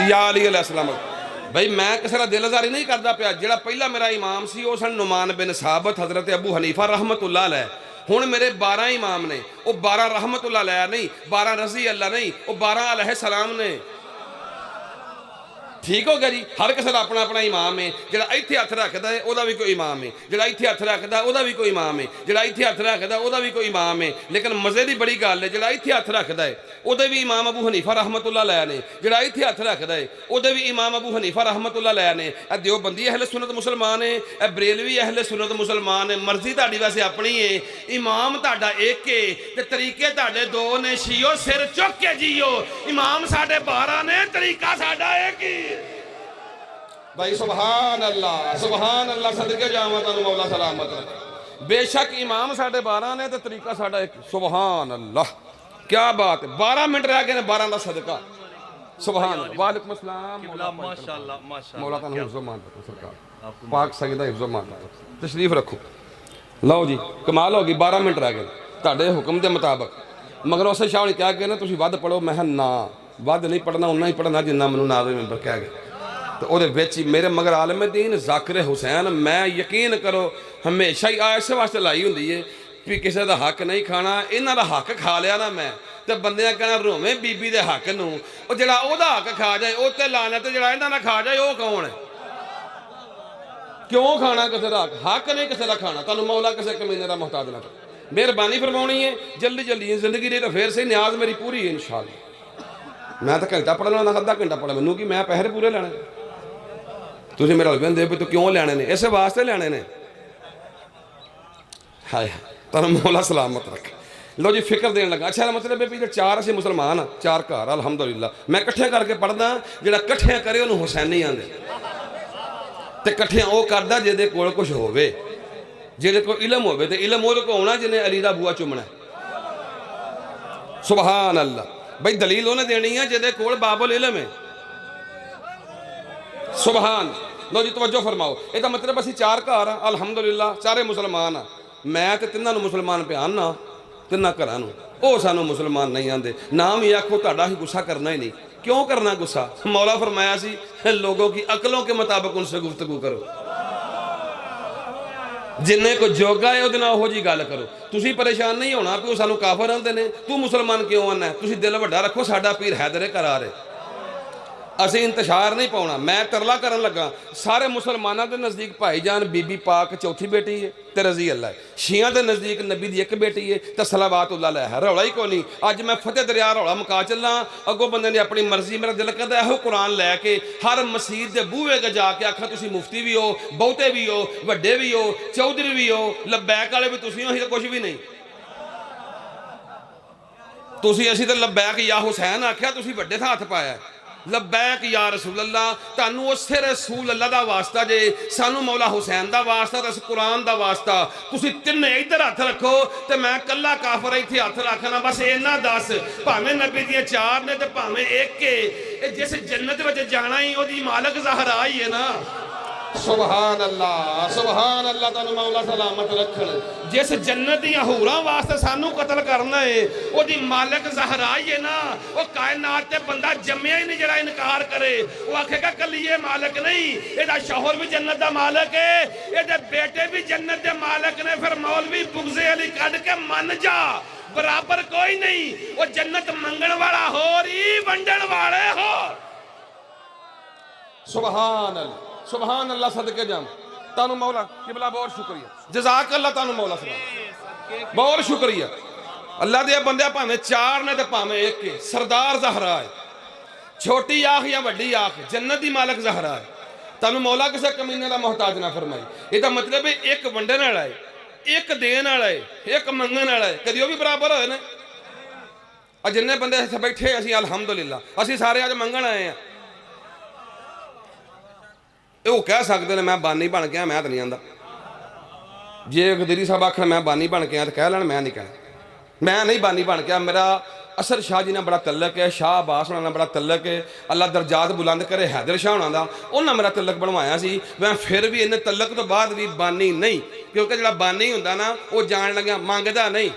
या अली अलैहिस्सलाम। भाई मैं किसी का दिल आजारी नहीं करता पिया। जिहड़ा पहला मेरा इमाम सी वो सन नुमान बिन साबित हज़रत अबू हनीफा रहमतुल्लाह अलैह। हुण मेरे 12 इमाम ने, वो 12 रहमतुल्लाह अलैह नहीं, 12 रज़ी अल्लाह नहीं, वो 12 अलैहिस्सलाम ने। ठीक हो गया जी। हर किसी का अपना अपना इमाम है। जिहड़ा इत्थे हत्थ रखदा है ਉਹਦਾ भी कोई इमाम है, जिहड़ा इत्थे हत्थ रखदा ਉਹਦਾ भी कोई इमाम है, जिहड़ा इत्थे हत्थ रखदा ਉਹਦਾ भी कोई इमाम है। लेकिन मज़े की बड़ी गल है, जिहड़ा इत्थे हत्थ रखदा है ਉਹਦੇ भी इमाम अबू हनीफा रहमतुल्लाह अलैह ने, जिहड़ा इत्थे हत्थ रखदा है ਉਹਦੇ भी इमाम अबू हनीफा रहमतुल्लाह अलैह ने। ਇਹ देवबंदी अहले सुन्नत मुसलमान है, ਇਹ बरेलवी अहले सुन्नत मुसलमान है। मर्जी तुहाडी वैसे अपनी है, इमाम तुहाडा एक है ते तरीके तुहाडे 2 ने। शियो सिर चुक के जियो, इमाम साडे 12 ने, तरीका साडा एक ही। भाई सुभान अल्लाह सदके जावां तुहानूं मौला सलामत रखे। बेशक इमाम साडे 12 ने तो तरीका साडा एक। सुभान अल्लाह, क्या बात है। 12 मिनट रह गए ने, 12 का सदका। सुभान अल्लाह। वालेकुम अस्सलाम। माशाअल्लाह माशाअल्लाह। मौला तुहानूं हिफ्ज़ मान रखे सरकार, पाक सईदा हिफ्ज़ मान रखे। तशरीफ रखो। लो जी कमाल हो गई। 12 मिनट रह गए तुहाडे हुक्म के मुताबिक। मगर उस शाह ने क्या कहना तुसीं वध पढ़ो। मैं ना वध नहीं पढ़ना, उन्ना ही पढ़ना जिन्ना मैनूं नाज़ मैंबर कह गए। तो वो ही मेरे मगर आलम दीन ज़ाकिर हुसैन, मैं यकीन करो हमेशा ही इस वास्ते लाई होंदी है भी किसी का हक नहीं खाना। इन्हां दा हक खा लिया ना मैं तो बंदियां कहना रोवें बीबी दे हक नूं। वो जिहड़ा ओहदा हक खा जाए वो ते लाना, तो जिहड़ा इन्हां दा खा जाए वो कौन है? क्यों खाना किसी का हक नहीं किसी का खाना। तुहानूं मौला किसी कमीने का मुहताज ना करे। मेहरबानी फरमाउणी है। जल्दी जल्दी जिंदगी दी तो फिर सही न्याज मेरी पूरी है इंशाअल्लाह। मैं तो घंटा पढ़ लेना, अद्धा घंटा पढ़ मैनूं कि मैं पैसे पूरे लैणे। तुसीं मेरे हल कहंदे भी तू क्यों लैणे ने? इस वास्ते लैणे ने। हाय तुहानूं मौला सलामत रखे। लो जी फिक्र देन लगा। अच्छा मतलब है भी चार असीं मुसलमान हाँ, चार घर अलहमदुलिल्लाह, मैं इकट्ठे करके पढ़दा, जिहड़ा इकट्ठे करे उहनूं हुसैन नहीं आंदे, ते इकट्ठे वो करदा जिहदे कोल कुछ होवे, जिहदे कोल इलम होवे, ते इलम उहदे कोल होना जिन्हें अली दा बूआ चुमना। सुभान अल्लाह। भाई दलील उन्हें देनी है जिहदे कोल बाबुल इलम है। सुभान। लो जी तवज्जो फरमाओ, इसका मतलब असीं चार घर हाँ अलहमदुलिल्लाह, चारे मुसलमान हाँ, मैं तो तिन्हां नूं मुसलमान पिआना, तिन्हां घरां नूं, वो सानूं मुसलमान नहीं आंदे। नाम ही आखो तुहाडा ही गुस्सा करना ही नहीं, क्यों करना गुस्सा? मौला फरमाया सी लोगों की अकलों के मुताबिक उनसे गुफ्तगू करो, जिन्ने को जोगा है उहदे नाल ओहो जी गल करो। तुसीं परेशान नहीं होना कि वो सानूं काफर आंदे ने, तू मुसलमान क्यों आना है? तुसीं दिल वड्डा रखो, साडा पीर हैदर करार है, असीं इंतशार नहीं पाउणा। मैं तरला करन लगा, सारे मुसलमानों के नज़दीक भाईजान बीबी पाक चौथी बेटी है ते रजी अल्लाह है, शिया के नज़दीक नबी दी एक बेटी है ते सलावातुल्लाह है, रौला ही कोई नहीं। अज मैं फतेह दरिया रौला मुका चलना, अगों बंदे ने अपनी मर्जी, मेरा दिल करदा इहो कुरान लैके हर मसीत के बूहे के जाके आखा तुसीं मुफ्ती भी हो, बहुते भी हो, वड्डे भी हो, चौधरी भी हो, लब्बैक वाले भी तुसीं हो, असीं तां कुछ भी नहीं। तुसीं असीं तां लब्बैक या हुसैन आख्या, तुसीं वड्डे थां हत्थ पाया, लब्बैक या रसूल अल्लाह। तुहानूं उसे रसूल अल्लाह दा वास्ता जे, सानू मौला हुसैन दा वास्ता ते कुरान दा वास्ता। तुसीं तिन्ने इधर हत्थ रखो ते मैं कल्ला काफर इत्थे हत्थ रखना, बस इन्ना दस, भावें नबी दियां चार ने ते भावें एक है, जिस जन्नत विच जाना ही ओदी मालक ज़हरा ही है ना। सुभान अल्लाह, सुभान अल्लाह, तुहानूं मौला सलामत रखण। जिस जन्नत दी हूरां वास्ते सानू कतल करना है, ओदी मालिक ज़हरा ही है ना। वो कायनात ते बंदा जम्मिया ही नहीं जिहड़ा इनकार करे, वो आखेगा कली ये मालिक नहीं, एदा शौहर भी जन्नत दा मालिक है, एदे बेटे भी जन्नत दे मालिक ने। फिर मौलवी बुग़्ज़े अली कढ के मन जा, बराबर कोई नहीं। वो जन्नत मंगण वाला हो रही, वंडण वाले हो। सुभान अल्लाह, सुभान अल्लाह, सदके जाम। तानू मौला किबला बहुत शुक्रिया, जज़ाक अल्लाह, तानू मौला सलाम, बहुत शुक्रिया। अल्लाह दे बंदे भावें चार ने ते भावें एक है, सरदार ज़हरा है, छोटी आख या वड्डी आख, जन्नत दी मालक ज़हरा है। तानू मौला किसी कमीने का मोहताज ना फरमाई। इसका मतलब है एक वंडण वाला है, एक देन वाला है, एक मंगण वाला है, कदी वो भी बराबर होए ने। जिन्ने बंदे इत्थे बैठे असीं अलहमदुलिल्लाह, असीं सारे अज मंगण आए हैं। वो कह सकते हैं मैं बानी बन गया, मैं तो नहीं आंदा। जे गदीरी साहब आखन मैं बानी बन के आया तो कह लैन, मैं नहीं कहना, मैं नहीं बानी बन गया। मेरा असर शाह जी ने बड़ा तलक है, शाह अब्बास होना बड़ा तलक है, अल्लाह दरजात बुलंद करे, हैदर शाह होना दा उन्हें मेरा तलक बनवाया सी। मैं फिर भी इन्हें तलक तो बाद भी बानी नहीं, क्योंकि जो बानी होंदा ना वो जान लग्या मंगदा नहीं।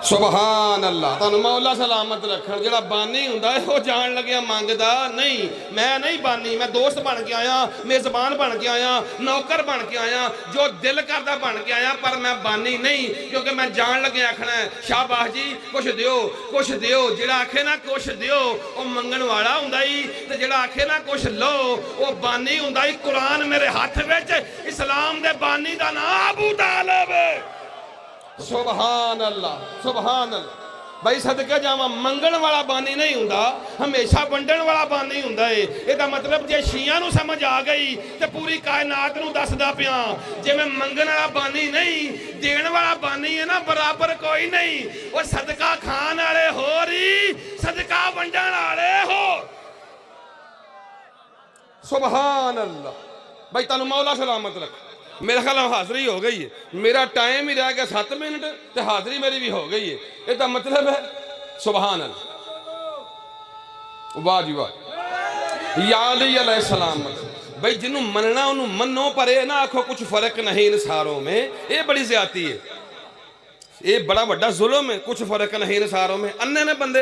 सुभान अल्लाह, तुहानूं मौला सलामत रखण। जिहड़ा बानी हुंदा है वो जान लग्या मंगदा नहीं। मैं नहीं बानी, मैं दोस्त बन के आया, मेज़बान बन के आया, नौकर बन के आया, जो दिल करदा बन के आया, पर मैं बानी नहीं, क्योंकि मैं जान लगे आखना है शाहबाज जी कुछ दिओ, कुछ दिओ। जिहड़ा आखे ना कुछ दिओ वो मंगण वाला हुंदा ही, ते जिहड़ा आखे ना कुछ लो वो बानी हुंदा ही। कुरान मेरे हत्थ विच, इस्लाम दे बानी दा नाम अबू तालिब। सुभान अल्लाह, सुभान अल्लाह। भाई सदके जावा, मंगण वाला बानी नहीं हुंदा, हमेशा वंडण वाला बानी हुंदा है। इसका मतलब जे शिया नूं समझ आ गई तो पूरी कायनात नूं दसदा पिया, जिवें मंगण वाला बानी नहीं, देण वाला बानी है ना, बराबर कोई नहीं। वो सदका खान वाले हो रही, सदका वंडण वाले हो। सुभान अल्लाह। भाई तुहानूं मौला सलामत रख। मेरे ख्याल हाज़री हो गई है, मेरा टाइम ही रह गया 7 मिनट, तो हाज़री मेरी भी हो गई है। इसका मतलब है सुभान अल्लाह, वाह जी वाह। या अली अलैहिस्सलाम, भाई जिन्हों मनना उन्होंने मनो, पर यह ना आखो कुछ फर्क नहीं इन सारों में, ये बड़ी ज्यादती है, ये बड़ा बड़ा जुल्म है। कुछ फर्क नहीं इन सारों में, अन्ने ने बंदे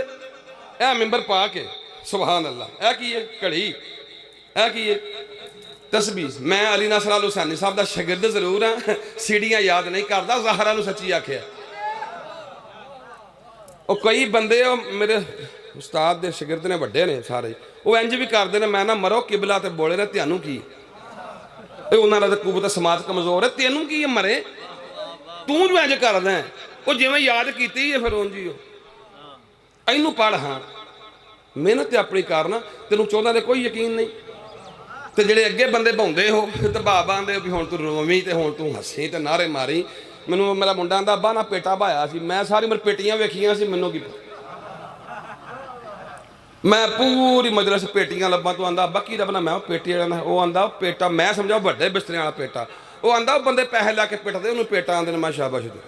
ए मिंबर पा के सुभान अल्लाह ए की है घड़ी, ए की है तस्बीह। मैं अली नासर अल हुसैनी साहब का शागिर्द जरूर हाँ, सीढ़ियाँ याद नहीं करता, ज़हरा नूं सच्ची आख्या। वो कई बंदे मेरे उस्ताद दे शागिर्द ने, वड्डे ने सारे, वो इंज भी करते हैं, मैं ना मरो किबला ते बोले ने तुहानूं की, उन्होंने तो कुवत समात कमजोर है, तेनू की मरे, तू जो इंज करदा है। वो जिवें याद की है फिर उंज ही इनू पढ़, हाँ मेहनत अपनी करना, तेनों चौदह दे कोई यकीन नहीं। तो जेडे अगे बंदे भाउंदे हो तो बाबा आंदे भी हुण तू रोवी, तो हुण तू हसी, तो नारे मारी, ਮੈਨੂੰ ਮੇਰਾ ਮੁੰਡਾ ਆਂਦਾ ਅੱਬਾ ਨਾ ਪੇਟਾ ਭਾਇਆ ਸੀ। ਮੈਂ ਸਾਰੀ ਉਮਰ ਪੇਟੀਆਂ ਵੇਖੀਆਂ ਸੀ, ਮੈਨੂੰ ਕੀ मैं पूरी मजलिस पेटियां लब्बा। तो आंदा अब्बा की रबना, मैं पेटी वाला वो आंदा पेटा, मैं समझा बड़े बिस्तरे वाला पेटा। वो आंदा बंदे पैसे लैके पिटते उन्होंने पेटा आंदे। मैं शाबाश दे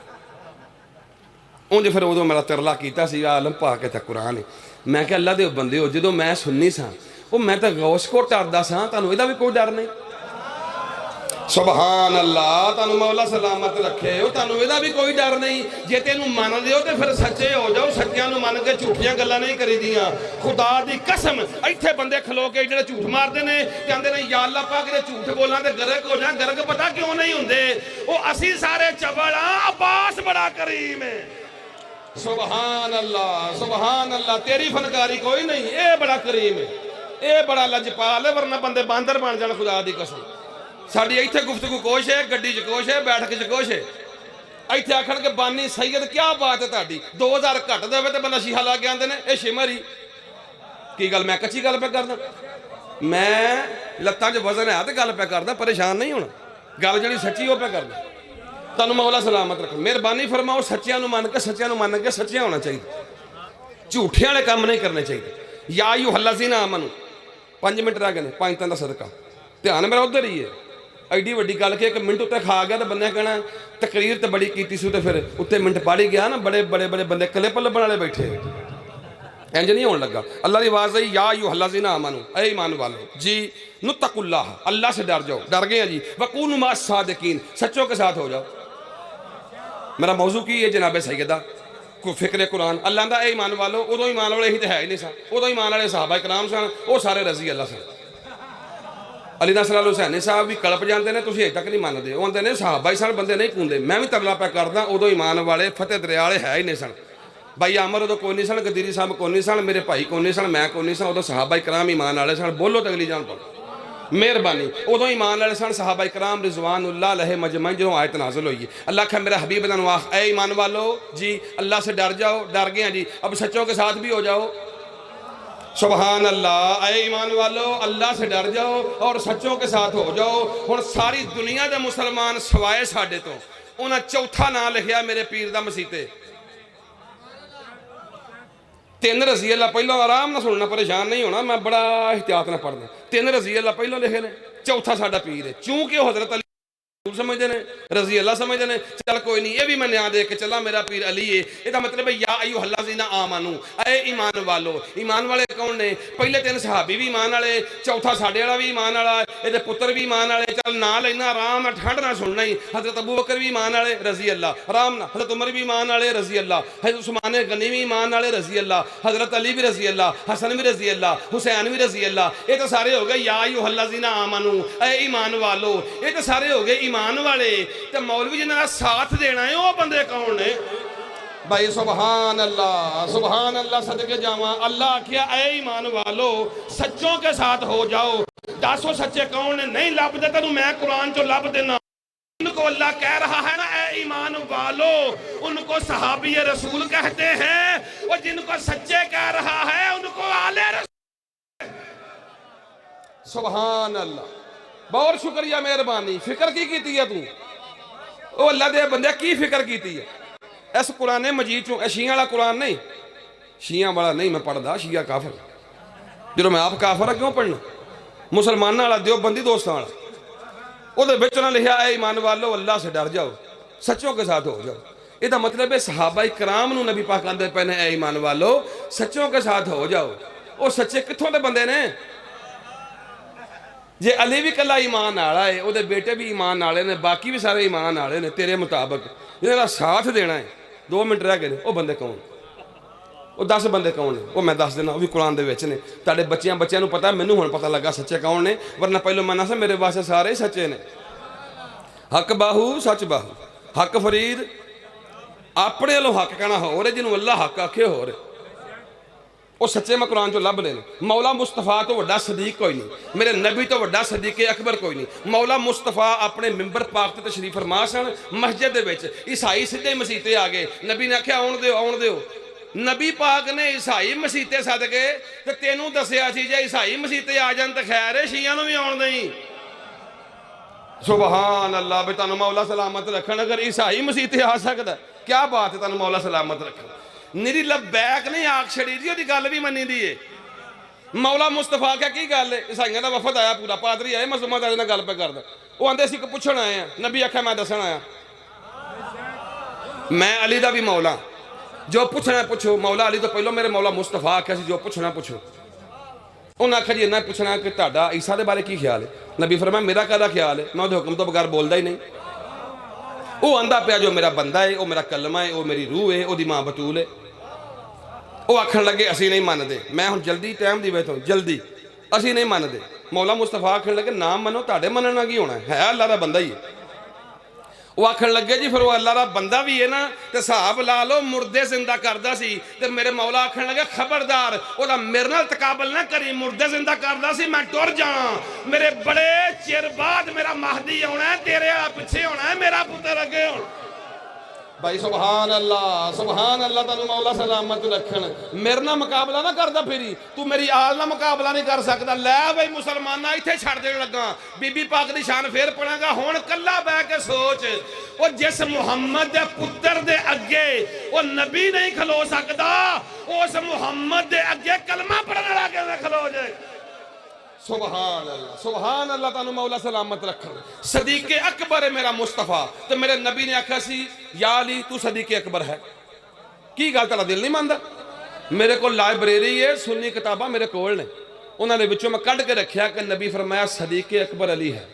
उंज फिर उदों मेरा तरला किया आलम पा के कुरान ही। मैं क्या अल्लाह दे बंदे हो, जो मैं सुननी सा वो मैं तो गौस को डरदा सा, तुहानू इहदा भी कोई डर नहीं। सुभान अल्लाह, तुहानू मौला सलामत रखे, तुहानू इहदा भी कोई डर नहीं। जे तेनू मन लियो तो फिर सच्चे हो जाओ, सच्चियां नू मन के झूठियां गल्लां नहीं करीदियां। खुदा दी कसम इत्थे बंदे खलो के जिहड़े झूठ मारदे ने, कहंदे ने या अल्लाह पाक दे झूठ बोलां ते गरक हो जां। गरक पता क्यों नहीं हुंदे? ओ असीं सारे चबल हां, अब्बास बड़ा करीम है। सुभान अल्लाह, तेरी फनकारी कोई नहीं, ये बड़ा करीम है, ये बड़ा लजपाल है, वरना बंदे बांदर बन जाण। खुदा दी कसम साडी इत्थे गुफ्तगू कोश है, गड्डी च कोश है, बैठक च कोश है। इत्थे आखण के बानी सैयद क्या बात है तुहाडी, 2000 घट देवे ते बंदा शीहा ला के आंदे ने ये शिमर ही की गल। मैं कच्ची गल पे करदा, मैं लत्तां च वजन है ते गल पे करदा, परेशान नहीं होना। गल जिहड़ी सच्ची हो पे करदा। तुहानू मौला सलामत रखे, मेहरबानी फरमाओ। सच्चियां नू मन के, सच्चियां नू मन के सच्चियां होना चाहिए, झूठे वाले काम नहीं करने चाहिए। या अय्युहल्लज़ीना आमनू 5 मिनट रह गए, 5 दिन का सदका। ध्यान मेरा उधर ही है। एडी वड्डी गल कि 1 मिनट उत्ते खा गया तो बंदे कहना तकरीर तो बड़ी की सी, तो फिर उत्ते मिनट पढ़ ही गया ना। बड़े बड़े बड़े बंदे क्लिप लभण वाले बैठे, इंज नहीं होने लगा। अल्लाह की आवाज़ आई, या अय्युहल्लज़ीना आमनू, ऐ ईमान वालो जी, नुत्तकुल्लाह, अल्लाह से डर जाओ। डर गए जी, वकूनू मअस सादिकीन, सच्चों के साथ हो जाओ। मेरा मौजू की है जनाबे सैयदा को फिक्र कुरान। अल्लाह दा ऐ ईमान वालो, उदों ईमान वाले ही तो है ही नहीं सन। उदों ईमान वाले सहाबा कराम सन, वो सारे रजी अल्लाह सन। अली नासर अल हुसैनी साहब भी कलप जाते हैं, तुम अजे तक नहीं मानते। वो आते हैं सहाबा ही सन, बंदे नहीं कूदे। मैं भी तरला पै करदा, उदों ईमान वाले फतेह दरिया वाले है ही नहीं सन। भाई अमर उदों कोई नहीं सन, गदीरी साहब कोई नहीं सन, मेरे भाई कोई नहीं सन, मैं कोई नहीं सन। उदों सहाबा कराम ईमान वाले सन। बोलो तो अगली जान पड़ो मेहरबानी। उदों ईमान वाले सन सहाबा कराम रिजवानुल्लाह अलैहि मजमईन। जो आयत नाज़िल हुई है, अल्लाह का मेरा हबीब आख, ऐ ईमान वालो जी, अल्लाह से डर जाओ। डर गए जी, अब सच्चों के साथ भी हो जाओ। सुभान अल्लाह, ऐ ईमान वालो अल्लाह से डर जाओ और सच्चों के साथ हो जाओ। हुण सारी दुनिया के मुसलमान सवाए साडे तो उन्हें चौथा नाम लिखिया मेरे पीर दा मसीते। 3 रज़ी अल्लाह पहलों, आराम ना सुनना, परेशान नहीं होना, मैं बड़ा एहतियात ना पढ़ना। 3 रज़ी अल्लाह पहलों लिखे ने, चौथा साडा पीर है। चूंकि हज़रत अली समझते हैं, रजी अल्लाह समझते हैं। चल कोई नहीं, ये भी मैं न्याय दे के चला, मेरा पीर अली है। इसका मतलब है या अय्युहल्लज़ीना आमनू, ऐ ईमान वालो। ईमान वाले कौन ने? पहले 3 सहाबी भी ईमान वाले, चौथा साडे वाला भी ईमान वाला, ये पुत्र भी ईमान वाले। चल ना लेना, आराम ना ठंड ना सुनना ही। हज़रत अबू बकर भी ईमान वाले, रजी अल्लाह, आराम ना। हज़रत उमर भी ईमान वाले, रजी अल्लाह। हज़रत उस्मान गनी भी ईमान वाले, रजी अल्लाह। हज़रत अली भी रजी अल्लाह, हसन भी रजी अल्लाह, हुसैन भी रजी अल्लाह। ये तो सारे हो गए या अय्युहल्लज़ीना आमनू, ऐ ईमान वालो। ये तो सारे हो गए ईमान वाले। ते मौलवी जिन्होंने साथ देना है वो बंदे कौन ने भाई? सुभान अल्लाह, सदके जावा। अल्लाह आखिया ऐ ईमान वालो सच्चों के साथ हो जाओ। दसो सच्चे कौन ने? नहीं लभदे तेनू मैं कुरान चो लभ देना। उनको अल्लाह कह रहा है ना, ऐ ईमान वालो, उनको सहाबी रसूल कहते हैं। वो जिनको सच्चे कह रहा है उनको आले रसूल। सुभान अल्लाह, बहुत शुक्रिया, मेहरबानी। फिक्र की है तू? ओ अल्लाह दे बंदे की फिक्र की है? इस कुरान मजीद चो, शिया वाला कुरान नहीं, शिया वाला नहीं मैं पढ़दा। शिया काफर, जो मैं आप काफर है क्यों पढ़ना? मुसलमाना वाला देवबंदी दोस्तां वाला, ਉਹਦੇ ਵਿੱਚ ना लिखा है ईमान वालो अल्लाह से डर जाओ, सच्चों के साथ हो जाओ। ਇਹਦਾ मतलब है सहाबा कराम नूं नबी पाक आंदे पए ने, ऐ ईमान वालो सच्चों के साथ हो जाओ। वो सच्चे कित्थों दे बंदे ने? जे अली भी कला ईमान वाला है, वो बेटे भी ईमान वाले ने, बाकी भी सारे ईमान वाले ने तेरे मुताबिक। जिन्होंने साथ देना है, 2 मिनट रह गए, वो बंदे कौन? वो 10 बंदे कौन ने? वो मैं दस देना, वो भी कुरान दे विच ने। तुहाडे बच्चों पता, मैनू हुण पता लगा सच्चे कौन ने, वरना पहलों मैं से मेरे वास्ते सारे ही सच्चे ने। हक बाहू सच बाहू, हक फरीद अपने वालों हक कहना हो रहे, जिन्होंने अल्लाह हक आखे हो रहे, वो सच्चे मैं कुरान चो लभ लेने। मौला मुस्तफा तो वड्डा सदीक कोई नहीं, मेरे नबी तो वड्डा सदीक अकबर कोई नहीं। मौला मुस्तफा अपने मिंबर पाक ते तशरीफ फरमा सन, मस्जिद दे विच ईसाई सीधे मसीते आ गए। नबी ने आख्या आउण दिओ, आउण दिओ। नबी पाक ने ईसाई मसीते सद के ते तेनू दसिया सी जे ईसाई मसीते आ जान तो खैर है, शिया नूं भी आउण देई। सुबहान अल्लाह भी तुहानू मौला सलामत रखन। अगर ईसाई मसीह ते आ सकदा, क्या बात है, तुहानू मौला सलामत रखन। निरी लबैक नहीं आख छड़ी जी, ओदी गल भी मन्नी दी है। मौला मुस्तफा क्या की गल है, ईसाइयां दा वफद आया पूरा, पादरी आए मसलमान दा नाल गल पे करदा, वो आंदे सी कि पुछण आए हैं, नबी आख्या मैं दसन आया, मैं अली दा भी मौला, जो पुछना पुछो। मौला अली तो पहलो मेरे मौला मुस्तफा आख्या सी जो पुछना पुछो। उन्हें आख्या जी इन्ना पुछना कि तुहाडा ईसा दे बारे की ख्याल है। नबी फरमाया मेरा काहदा ख्याल है, मैं उहदे हुक्म तो बगैर बोलदा ही नहीं। वो आंदा पिया जो मेरा बंदा है, वो मेरा कलमा है, वो मेरी रूह है, ओदी मां बतूल है। वो आखन लगे असी नहीं मानते। मैं हुण जल्दी टाइम दी वजह तो जल्दी असी नहीं मानते। मौला मुस्तफा आखन लगे ना मनो, तुहाडे मनना की होना है, अल्लाह दा बंदा ही है। वो आखन लगे जी फिर वो अल्लाह दा बंदा भी है ना, तो हिसाब ला लो मुर्दे जिंदा करदा सी, ते मेरे मौला आखन लगे खबरदार ओदा मेरे नाल तकाबल ना करी, मुर्दे जिंदा करदा सी, मैं टुर जाना, मेरे बड़े चिर बाद मेरा महदी आना है, तेरे आ पिछे होना है, मेरा पुत्र अगे होना। भाई सुभान अल्लाह तुहानू मौला सलामत रखन। मेरे ना मुकाबला ना करदा फिरी, तू मेरी आल ना मुकाबला नहीं कर सकदा। लै भाई मुसलमाना इत्थे छड़ देण लगा, बीबी पाक दी शान फेर पढ़ांगा। हुण कल्ला बह के सोच, वो जिस मुहम्मद दे पुत्र दे अगे वो नबी नहीं खलो सकदा, उस मुहम्मद दे अगे कलमा पढ़न वाला किवें खलो जाए। सुभान अल्लाह तुहानू मौला सलामत रखन। सदीके अकबर है मेरा मुस्तफा, तो मेरे नबी ने आखा सी या अली तू सदीके अकबर है। की गल तेरा दिल नहीं मानदा? मेरे को लाइब्रेरी है, सुन्नी किताबां मेरे कोल ने, उन्होंने विचों मैं कढ़ के रखिया कि नबी फरमाया सदीके अकबर अली है।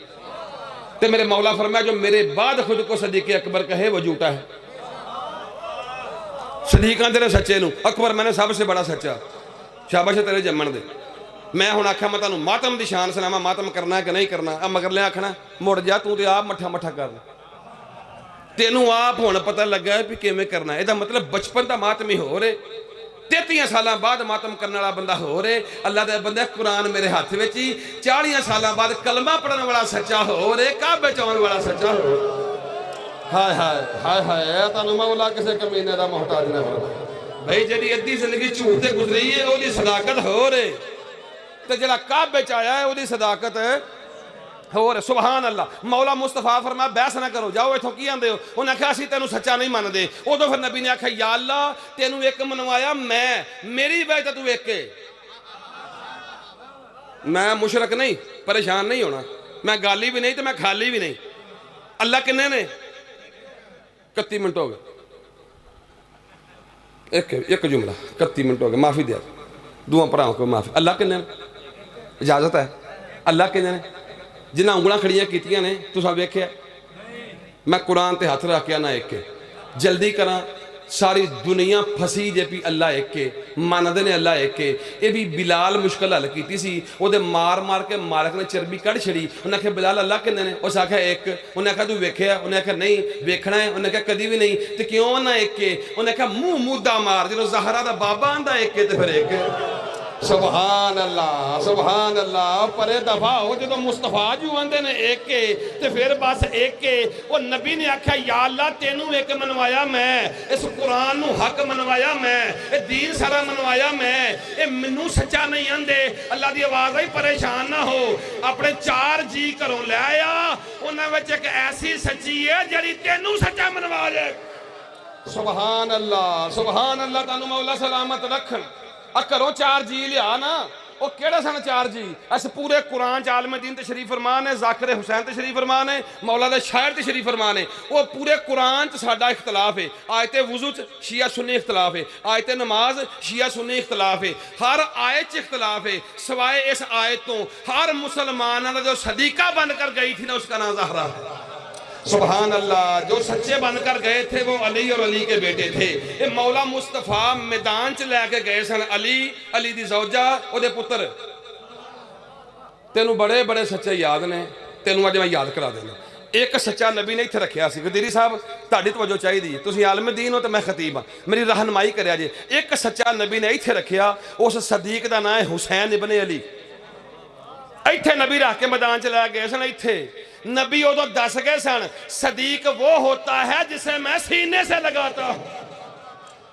तो मेरे मौला फरमाया जो मेरे बाद खुद को सदीके अकबर कहे वो झूठा है। सदीकां तेरे सच्चे नू, अकबर मैंने सबसे बड़ा सच्चा, शाबाश तेरे जम्मन दे। मैं हुण आख्या मैं तुहानू मातम दी शान सुनावां, मातम करना है कि नहीं करना। आ मगरले आखना मुड़ जा, तू ते आप मठा मठा कर, तेनू आप हुण पता लगा है भी किवें करना है। इहदा मतलब बचपन दा मातम ही हो रहे, 33 साल बाद मातम करने वाला बंदा हो रहे। अल्लाह दे बंदे कुरान मेरे हाथ में ही, 40 साल बाद कलमा पढ़ने वाला सच्चा हो रहे, काबे च आउण वाला सच्चा हो। हाय हाय हाय हाय, तुहानू मौला किसी कमीने दा मोहताज ना फरमाए। भाई जिहदी अद्धी जिंदगी झूठ ते गुजरी है, ओहदी सदाकत हो रहे, तो जरा काबे च आया है वो सदाकत होर। सुभान अल्लाह। मौला मुस्तफा फरमाया बहस ना करो, जाओ इथों की आंदे हो। उन्हें आख्या असीं तेनू सच्चा नहीं मानते। उदों फिर नबी ने आख्या या अल्लाह तेनू एक मनवाया मैं, मेरी वजह तू एक है, मैं मुशरक नहीं, परेशान नहीं होना, मैं गाली भी नहीं तो मैं खाली भी नहीं। अल्लाह किन्ने ने? 31 मिनट हो गए, एक जुमला 31 मिनट हो गए, माफी दिया दुआ भराओं को माफी। अल्लाह किन्ने इजाजत है? अल्लाह किन्ने ने? जिन्हें उंगलां खड़ियां कीतियां ने तुसां वेख्या? मैं कुरान ते हथ रख के ना एक जल्दी करा, सारी दुनिया फसी जे भी अल्लाह एक के, मानते ने अल्लाह एक के। ये भी बिलाल मुश्किल हल की सी, वो मार मार के मालक ने चरबी कढ़ छड़ी। उन्हें आख्या बिलाल अल्लाह किन्ने ने? उस आख्या एक। उन्हें आख्या तू वेख्या? उन्हें आख्या नहीं वेखना है। उन्हें आख्या कदी भी नहीं, तो क्यों ना एक के? उन्हें आख्या मुंह मुद्दा मार, जो ज़हरा दा बाबा आंदा एक के, तो फिर एक। सुभान अल्लाह। परे दफा हो जो मुस्तफा जू आंदे ने एक के, तो फिर बस एक के। वो नबी ने आख्या या अल्लाह तेनू एक मनवाया मैं, इस कुरान नू हक मनवाया मैं, ये दीन सारा मनवाया मैं, ये मैनू सच्चा नहीं आंदे। अल्लाह की आवाज़ आई परेशान ना हो, अपने 4 जी घरों लै आ, उन्हां विच एक ऐसी सच्ची है जिहड़ी तेनू सच्चा मनवा जाए। सुभान अल्लाह तुहानू मौला सलामत रखन। घरों 4 जी लिया ना, वो केड़े सन 4 जी? अस पूरे कुरान च आलम दीन ते शरीफ फरमान है, जाकिर हुसैन ते शरीफ फरमान है, मौला दे शायर ते शरीफ फरमान है। वो पूरे कुरान च साडा इख्तलाफ है। आयते वुजू च शिया सुन्नी इख्तलाफ है, आयते नमाज शिया सुन्नी इख्तलाफ है, हर आयत च इख्तलाफ है। सवाए इस आयत तो हर मुसलमान जो सदीका बनकर गई थी ना, उसका नाम ज़हरा है। सुभान अल्लाह। जो सच्चे बनकर गए थे वो अली और अली के बेटे थे। ये मौला मुस्तफा मैदान च लैके गए सन, अली दी ज़ौजा ओदे पुत्र। तेनू बड़े बड़े सच्चे याद ने, तेनू अज मैं याद करा देना। एक सच्चा नबी ने इत्थे रखिया सी। गदीरी साहब तुहाडी तवज्जो चाहिदी है, तुसीं आलम दीन हो तो मैं खतीब हाँ, मेरी रहनुमाई करिया जे। एक सच्चा नबी ने इत्थे रखिया, उस सदीक दा नाम है हुसैन इब्ने अली। इत्थे नबी रख के मैदान च लै गए सन। इत्थे नबी उदों दस गए सन, सदीक वो होता है जिसे मैं सीने से लगाता हूं।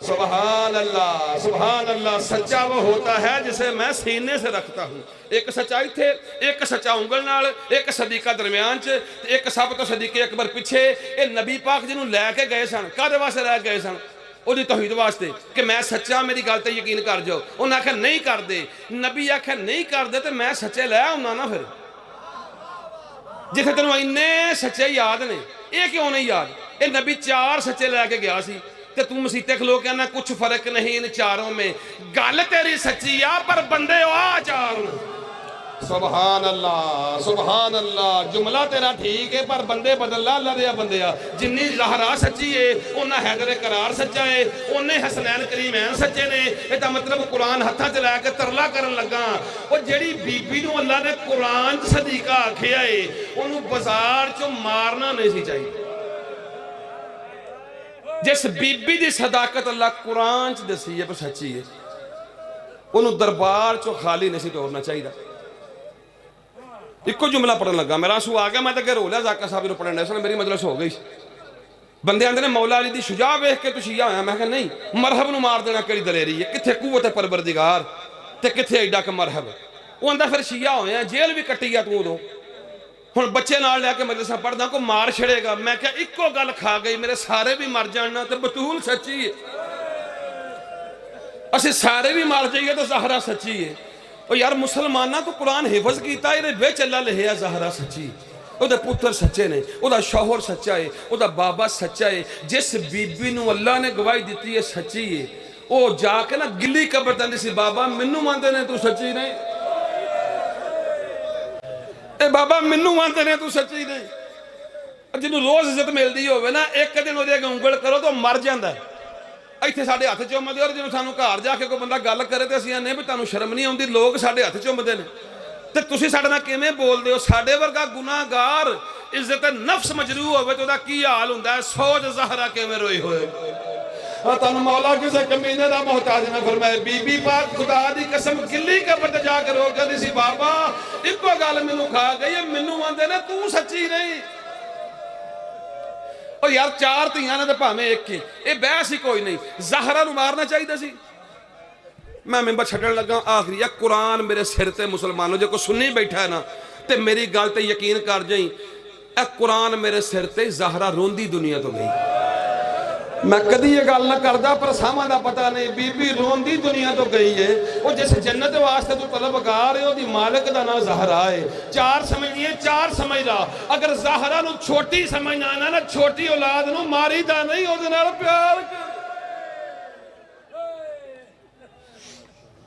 सुभान अल्लाह सुभान अल्लाह। सच्चा वो होता है जिसे मैं सीने से रखता हूँ। एक सच्चाई थे, एक सच्चा उंगल नाल, एक सदीका दरम्यान च, एक सब तो सदीके अकबर पिछे। ये नबी पाक जिन्होंने लैके गए सन, काहदे वास्ते लै गए सन? ਉਹਦੀ तौहीद वास्ते कि मैं सच्चा, मेरी गल ते यकीन कर जाओ। उन्हें आख्या नहीं करते, नबी आख्या नहीं करते तो मैं सच्चे लै आउना ना। फिर जिथे तेन इन्ने सच्चे याद ने, ये क्यों नहीं याद? ये नबी 4 सच्चे लैके गया सी ते तू मसीते खलो कहना कुछ फर्क नहीं इन चारों में। गल तेरी सच्ची आ पर बंदे आ 4। सुभान अल्लाह सुभान अल्लाह। जुमला तेरा ठीक है पर बंदे बदल ला दे बंदे। जिन्नी ज़हरा सच्ची है उन्ना हैदर करार सच्चा है, उन्ने हसनैन करीमैन सच्चे ने। इसका मतलब कुरान हत्था च लैके तरला करन लगा। और जेड़ी बीबी नूं अल्लाह ने कुरान च सदीका आखिया है उन्होंने बाजार चो मारना नहीं सी चाहिए। जिस बीबी की सदाकत अल्लाह कुरान च दसी है पर सच्ची है, उन्होंने दरबार चो खाली नहीं टोरना चाहिए। इको जुमला पढ़न लगा, मेरा आंसू आ गया। मैं तो अगर रो लिया जाका साहब पढ़न डे, मेरी मजलिस हो गई। बंदे आंदे ने मौला अली दी शुजा वेख के तू शिया होया। मैं कहा नहीं, मरहब नूं मार देना केड़ी दलेरी है? कित्थे कुव्वत परवरदिगार ते कित्थे एडा क मरहब। वो आंदा फिर शिया होया, जेल भी कट्टी आ तू उदों, हुण बच्चे नाल लैके मजलिसां पढ़दा, को मार छड़ेगा। मैं क्या इको गल खा गई, मेरे सारे भी मर जाना तो बतूल सच्ची है, असीं सारे भी मर जाइए तो ज़हरा सच्ची है। और यार मुसलमाना तो कुरान हिफज किया, ये विच अल्लाह लिखिया ज़हरा सच्ची, ਉਹਦੇ पुत्र सच्चे ने, ਉਹਦਾ शौहर सच्चा है, ਉਹਦਾ बाबा सच्चा है। जिस बीबी नूं अल्लाह ने गवाही दी है सच्ची है, वो जाके ना गिली कबर दिंदी सी, बाबा मैनू मनदे ने तू सच्ची नहीं, ए बाबा मैनू मनदे ने तू सच्ची नहीं। जिन्हों रोज़ इज्जत मिलती होवे ना, एक दिन ਉਹਦੇ अगे उंगल करो तो मर जाता है। ਇੱਥੇ ਸਾਡੇ ਹੱਥ ਚੁੰਮਦੇ, ਔਰ ਜਦੋਂ ਸਾਨੂੰ ਘਰ ਜਾ ਕੇ ਕੋਈ ਬੰਦਾ ਗੱਲ ਕਰੇ ਤੇ ਅਸੀਂ ਆਨੇ ਵੀ ਤੁਹਾਨੂੰ ਸ਼ਰਮ ਨਹੀਂ ਆਉਂਦੀ, ਲੋਕ ਸਾਡੇ ਹੱਥ ਚੁੰਮਦੇ ਨੇ ਤੇ ਤੁਸੀਂ ਸਾਡੇ ਨਾਲ ਕਿਵੇਂ ਬੋਲਦੇ ਹੋ? ਸਾਡੇ ਵਰਗਾ ਗੁਨਾਹਗਾਰ ਇੱਜ਼ਤ ਨਫਸ ਮਜਰੂਹ ਹੋਵੇ ਤੇ ਉਹਦਾ ਕੀ ਹਾਲ ਹੁੰਦਾ ਹੈ? ਸੋਚ ਜ਼ਾਹਰਾ ਕਿਵੇਂ ਰੋਈ ਹੋਏ। ਤੁਹਾਨੂੰ ਮੌਲਾ ਕਿਸੇ ਕਮੀਨੇ ਦਾ ਮੁਹਤਾਜ ਨਾ ਫਰਮਾਏ। ਬੀਬੀ ਪਾਕ ਖੁਦਾ ਦੀ ਕਸਮ ਗਿੱਲੀ ਕਬਰ ਤੇ ਜਾ ਕੇ ਰੋ ਕਹਿੰਦੀ ਸੀ, ਬਾਬਾ ਇੱਕੋ ਗੱਲ ਮੈਨੂੰ ਖਾ ਗਈ, ਮੈਨੂੰ ਆਂਦੇ ਨੇ ਤੂੰ ਸੱਚੀ ਨਹੀਂ। और यार 4 ਧੀਆਂ ने तो भावें एक ही, ये बहस ही कोई नहीं। ज़हरा नूं मारना चाहिए सी। मैं मैंबर छड्डण लगा आखिरी आ कुरान मेरे सिर ते मुसलमानों, जो कोई सुनी बैठा है ना तो मेरी गल ते यकीन कर जाई, ए कुरान मेरे सिर ते ज़हरा रोंदी दुनिया तो गई। मैं कदी ये गल ना करदा पर सामा दा पता नहीं, बीबी रोंदी दुनिया तो गई है। वो जिस जन्नत वास्ते तू तलबगार है, ओदी मालिक दा नाम ज़हरा है। 4 समझिए, 4 समझ ला। अगर ज़हरा नूं छोटी समझना ना, छोटी औलाद नूं मारी दा नहीं, ओदे नाल प्यार